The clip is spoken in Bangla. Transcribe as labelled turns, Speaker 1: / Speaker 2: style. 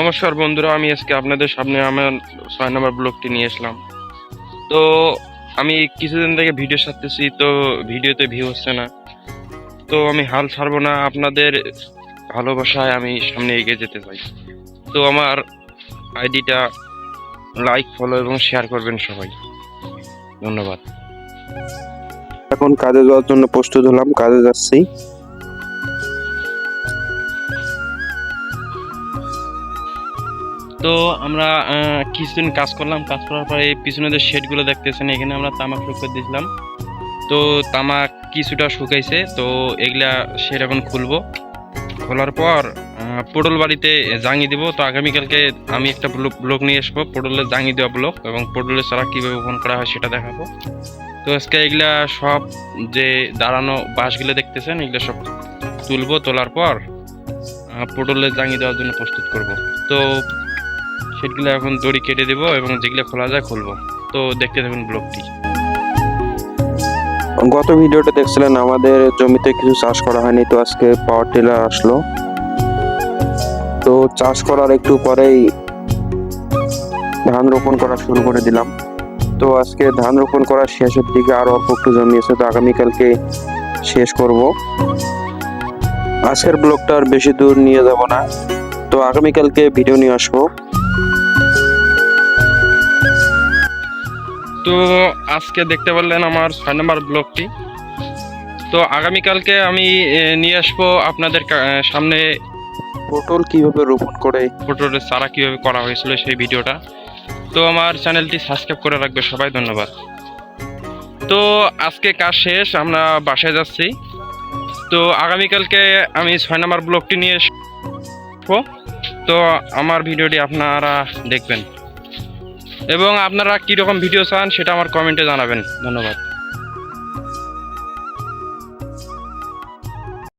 Speaker 1: নমস্কার বন্ধুরা, আমি আজকে আপনাদের সামনে আমার 6 নম্বর ব্লগটি নিয়ে আসলাম। তো আমি কিছুদিন থেকে ভিডিও ছাড়তেছি, তো ভিডিওতে ভিউ হচ্ছে না। তো আমি হাল ছাড়বো না, আপনাদের ভালোবাসায় আমি সামনে এগিয়ে যেতে চাই। তো আমার আইডিটা লাইক, ফলো এবং শেয়ার করবেন সবাই। ধন্যবাদ।
Speaker 2: এখন কাজে যাওয়ার জন্য প্রস্তুত হলাম, কাজে যাচ্ছি।
Speaker 1: তো আমরা কিছুদিন কাজ করলাম, কাজ করার পরে এই পিছনে যে শেডগুলো দেখতেছেন, এখানে আমরা তামাক শুকিয়ে দিয়েছিলাম। তো তামাক কিছুটা শুকাইছে, তো এগুলা শেড এখন খুলবো। খোলার পর পটল বাড়িতে জাঙি দিব। তো আগামীকালকে আমি একটা ব্লগ নিয়ে আসবো, পটলের জাঙি দেওয়া ব্লগ, এবং পটলের চারা কীভাবে বপন করা হয় সেটা দেখাবো। তো আজকে এগুলা সব যে দাঁড়ানো বাঁশগুলো দেখতেছেন, এগুলো সব তুলবো। তোলার পর পটলের জাঙি দেওয়ার জন্য প্রস্তুত করব। তো সেগুলো এখন দড়ি কেটে দেবো এবং যেগুলো খোলা যায় খুলবো। তো দেখতে থাকুন ব্লগটি।
Speaker 2: গত ভিডিওটা দেখছিলেন, আমাদের জমিতে কিছু চাষ করা হয়নি, তো আজকে পাওয়ার টিলার আসলো। তো চাষ করার একটু পরেই ধান রোপণ করা শুরু করে দিলাম। তো আজকে ধান রোপণ করার শেষের দিকে আরো অল্প একটু জমি আছে, তো আগামীকালকে শেষ করব। আজকের ব্লগটা আর বেশি দূর নিয়ে যাব না, তো আগামীকালকে ভিডিও নিয়ে আসবো।
Speaker 1: তো আজকে দেখতে পারলেন আমার 6 নম্বর ব্লগটি। তো আগামীকালকে আমি নিয়ে আসবো আপনাদের সামনে
Speaker 2: পটল কিভাবে রোপণ করে,
Speaker 1: পটলের চারা কীভাবে করা হয়েছিল সেই ভিডিওটা। তো আমার চ্যানেলটি সাবস্ক্রাইব করে রাখবে সবাই, ধন্যবাদ। তো আজকে কাজ শেষ, আমরা বাসায় যাচ্ছি। তো আগামীকালকে আমি 6 নম্বর ব্লগটি নিয়ে আসবো। তো আমার ভিডিওটি আপনারা দেখবেন এবং আপনারা কীরকম ভিডিও চান সেটা আমার কমেন্টে জানাবেন। ধন্যবাদ।